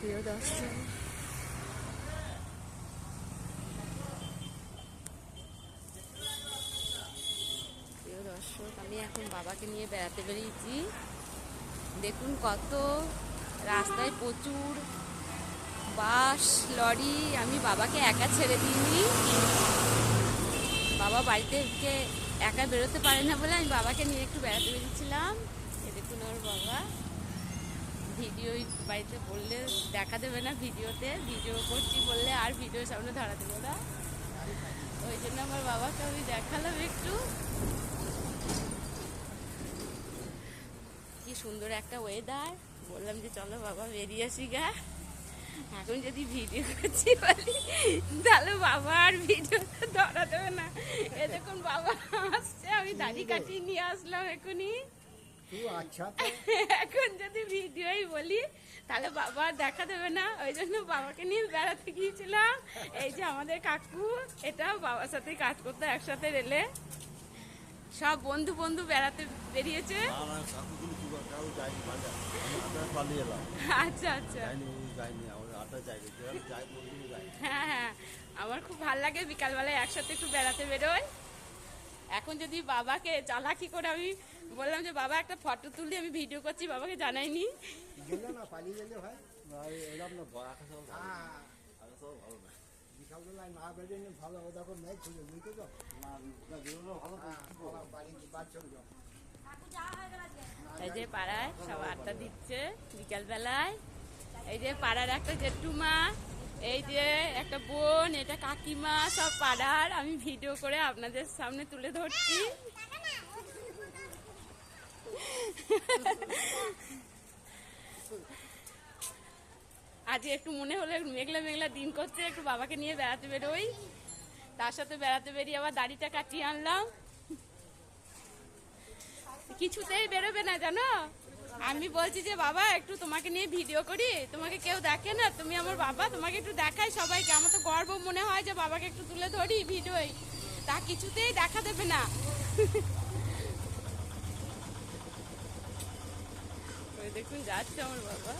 প্রিয় দর্শক, আমি এখন বাবাকে নিয়ে বেড়াতে বেরিয়েছি। দেখুন কত রাস্তায় প্রচুর বাস, লরি। আমি বাবাকে একা ছেড়ে দিইনি, বাবা বাড়িতে একা বেরোতে পারে না বলে আমি বাবাকে নিয়ে একটু বেড়াতে বেরিয়েছিলাম। দেখুন ওর বাবা ভিডিও বাড়িতে বললে দেখা দেবে না, ভিডিও করছি বললে আর ভিডিওর সামনে ধরা দেবে না, ওই জন্য আমার বাবাকে আমি দেখালাম একটু। কি সুন্দর একটা ওয়েদার, বললাম যে চলো বাবা বেরিয়ে আসি গা। এখন যদি ভিডিও করছি বলি তাহলে বাবা আর ভিডিও ধরা দেবে না। এ দেখুন বাবা আসছে, আমি দাড়ি কাটিয়ে নিয়ে আসলাম এখনই। এখন যদি ভিডিওই বলি তাহলে বাবা আর দেখা দেবে না, ওই জন্য বাবাকে নিয়ে বেড়াতে গিয়েছিলাম। এই যে আমাদের কাকু, এটা বাবার সাথে কাজ করতে একসাথে রেলে, সব বন্ধু বন্ধু বেড়াতে বেরিয়েছে। আচ্ছা আচ্ছা, হ্যাঁ হ্যাঁ, আমার খুব ভালো লাগে বিকালবেলায় একসাথে একটু বেড়াতে বেরোয়। এখন যদি বাবাকে চালাকি করে আমি বললাম যে বাবা একটা ফটো তুলি, আমি ভিডিও করছি, বাবাকে জানাইনি। এই যে পাড়ায় সব আড্ডা দিচ্ছে বিকালবেলায়। এই যে পাড়ার একটা জেঠুমা, এই যে একটা বোন, এটা কাকিমা, সব পাড়ার আমি ভিডিও করে আপনাদের সামনে তুলে ধরছি। আজ একটু মনে হলো মেঘলা মেঘলা দিন করছে, একটু বাবাকে নিয়ে বেড়াতে বেরোই। তার সাথে বেড়াতে বেরিয়ে আবার দাড়িটা কাটিয়ে আনলাম। কিছুতেই বেরোবে না জানো, আমি বলছি যে বাবা একটু তোমাকে নিয়ে ভিডিও করি, তোমাকে কেউ দেখে না, তুমি আমার বাবা, তোমাকে একটু দেখাই সবাইকে। আমার তো গর্ব মনে হয় যে বাবাকে একটু তুলে ধরি ভিডিওই, তা কিছুতেই দেখা দেবে না। ওই দেখুন যাচ্ছে আমার বাবা।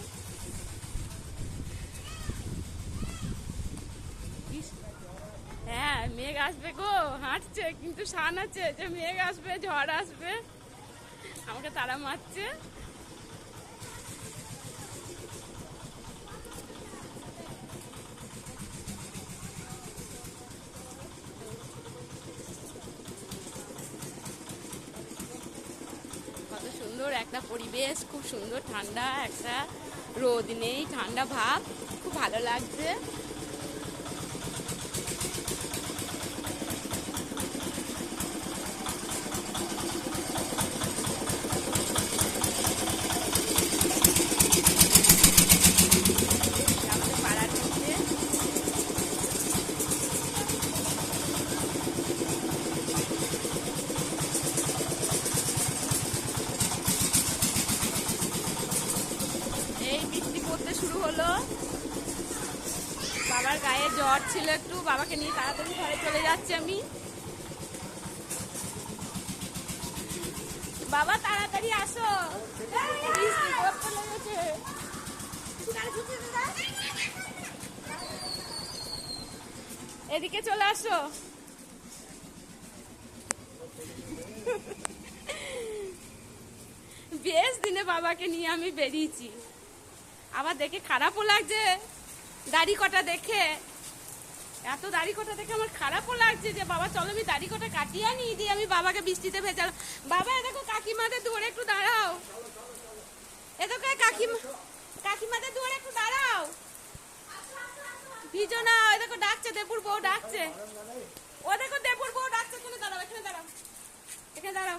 হ্যাঁ মেঘ আসবে গো, হাঁটছে কিন্তু শান আছে যে মেঘ আসবে, ঝড় আসবে, আমাকে তারা মারছে। কত সুন্দর একটা পরিবেশ, খুব সুন্দর ঠান্ডা, একটা রোদ নেই, ঠান্ডা ভাব, খুব ভালো লাগছে। এই বৃষ্টি পড়তে শুরু হলো, বাবার গায়ে জ্বর ছিল একটু, বাবাকে নিয়ে তাড়াতাড়ি ঘরে চলে যাচ্ছি আমি। বাবা তাড়াতাড়ি আসো, বৃষ্টি পড়তে লেগেছে। এদিকে চলে আসো। বেশ দিনে বাবাকে নিয়ে আমি বেরিয়েছি, আবার দেখে খারাপও লাগছে দাড়ি কটা দেখে, এত দাড়ি কটা দেখে আমার খারাপও লাগছে যে বাবা চলো আমি দাড়ি কটা কাটিয়ে আনি, দিয়ে আমি বাবাকে বৃষ্টিতে ভেজালাম। বাবা এ দেখো কাকিমাদের দুয়ারে একটু দাঁড়াও, এ দেখো কাকিমাদের দুয়ারে একটু দাঁড়াও, ভিজো না। ওই দেখো ডাকছে, দেপুর বউ ডাকছে, ও দেখো দেপুর বউ ডাকছে, এখানে দাঁড়াও, এখানে দাঁড়াও, এখানে দাঁড়াও।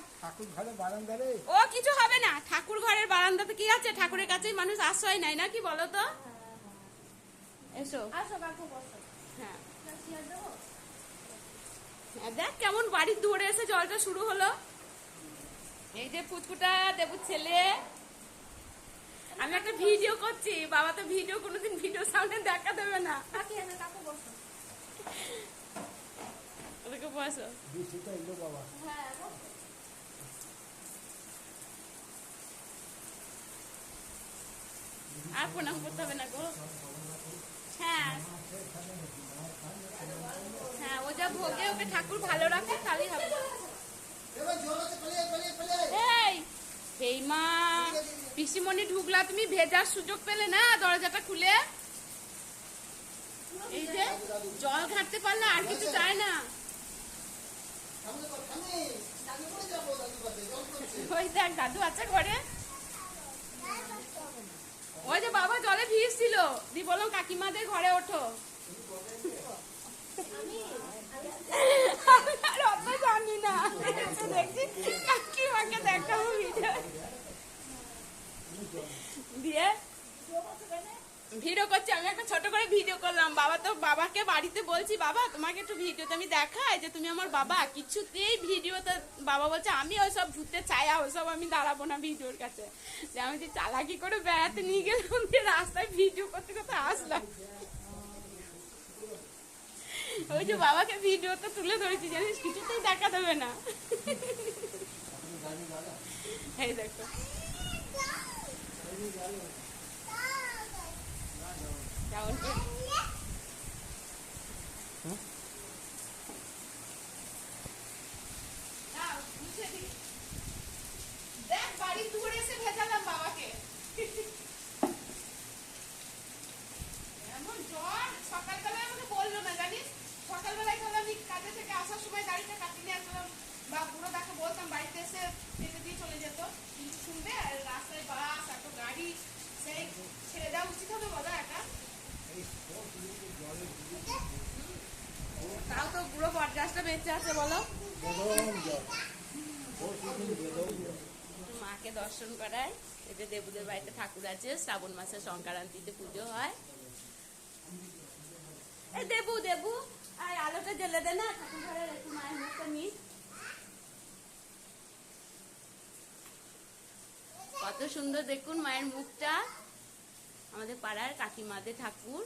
ও কিছু হবে না, ঠাকুর ঘরের বারান্দাতে কি আছে, ঠাকুরের কাছেই মানুষ আশ্রয় নেয় না, কি বলো তো। এসো, হ্যাঁ দেখ কেমন বাড়ির দুয়ারে এসে জলটা শুরু হলো। এই যে ফুচকুটা দেবুর ছেলে, আমি একটা ভিডিও করছি, বাবা তো ভিডিও কোনোদিন ভিডিও সামনে দেখা দেবে না। ওদেরকে বসো। আর প্রণাম করতে হবে না গো। হ্যাঁ হ্যাঁ, ও যা ভোগে ওকে ঠাকুর ভালো রাখে তাহলেই হবে। এই এই মা, পিসিমণি ঢুকলা, তুমি ভেজার সুযোগ পেলে না দরজাটা খুলে। এই যে জল ঘাটতে পারলে আর কিছু চায় না। ওই দেখ দাদু আছে ঘরে। ওই যে বাবা জলে ভিজছিল, দি বললাম কাকিমাদের ঘরে ওঠো। আর অত জানি না, দেখছি কাকিমাকে দেখাবো ভিডিও দিয়ে ভিডিও করছি। আমি একটা ছোট করে ভিডিও করলাম। বাবা তো, বাবাকে বাড়িতে বলছি বাবা তোমাকে একটু ভিডিওতে আমি দেখাই যে তুমি আমার বাবা, কিছুতেই ভিডিওতে বাবা বলছে আমি ওইসব ভূতের ছায়া ওইসব আমি দাঁড়াবো না ভিডিওর কাছে। যে আমি যে চালাকি করে বেড়াতে নিয়ে গেলাম, রাস্তায় ভিডিও করতে করতে আসলাম। ওই যে বাবাকে ভিডিওতে তুলে ধরেছি, জানিস কিছুতেই দেখা দেবে না। এই দেখো কেমন দেখ বাড়ি দূরে এসে ভেজালাম বাবাকে। এমন জ্বর, সকালবেলায় আমাকে বললো না জানিস। সকালবেলায় তাহলে আমি কাজে থেকে আসার সময় গাড়িটা কাটিয়ে নিয়ে আসলাম, বা পুরো তাকে বলতাম বাড়িতে এসে এসে দিয়ে চলে যেত, কিন্তু শুনবে আর রাস্তায় বাস এত গাড়ি, সেই ছেড়ে দেওয়া উচিত হবে বলো একা। তাও তো পুরো বরদাসটা বেঁচে আছে বলো। মাকে দর্শন করায়। এতে দেবুদের বাড়িতে ঠাকুর আছে, শ্রাবণ মাসে সংক্রান্তিতে পুজো হয়। এই দেবু দেবু আর আলোটা জ্বেলে দে না, ঠাকুর ঘরের একটু মায়ের মুখটা নি। কত সুন্দর দেখুন মায়ের মুখটা। আমাদের পাড়ার কাকিমাদের ঠাকুর,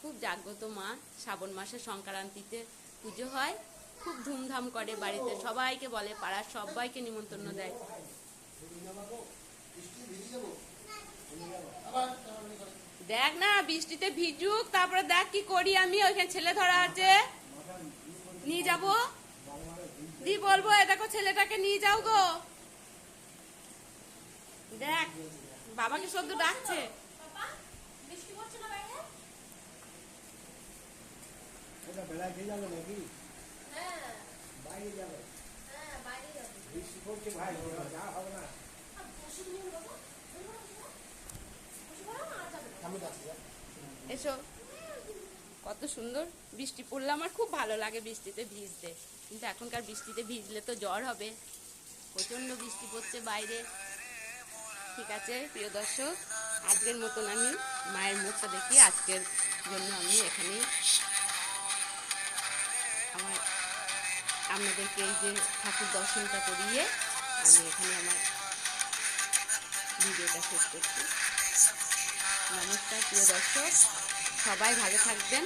খুব জাগ্রত মা। শ্রাবণ মাসে সংক্রান্তিতে পুজো হয়, খুব ধুমধাম করে বাড়িতে, সবাইকে বলে, পাড়ার সবাইকে নিমন্ত্রণ দেয়। দেখ না বৃষ্টিতে ভিজুক, তারপরে দেখ কি করি আমি। ওইখানে ছেলে ধরা আছে, নিয়ে যাবো দি বলবো এ দেখো ছেলেটাকে নিয়ে যাও গো। দেখ বাবাকে সদ্য ডাকছে। এসো, কত সুন্দর বৃষ্টি পড়লে আমার খুব ভালো লাগে বৃষ্টিতে ভিজতে, কিন্তু এখনকার বৃষ্টিতে ভিজলে তো জ্বর হবে। প্রচন্ড বৃষ্টি পড়ছে বাইরে। ঠিক আছে প্রিয় দর্শক, আজকের মতন আমি মায়ের মুখটা দেখি, আজকের জন্য আমি এখানেই আমার আপনাদেরকে এই যে ঠাকুর দর্শনটা করিয়ে আমি এখানে আমার ভিডিওটা শেষ করছি। নমস্কার প্রিয় দর্শক, সবাই ভালো থাকবেন।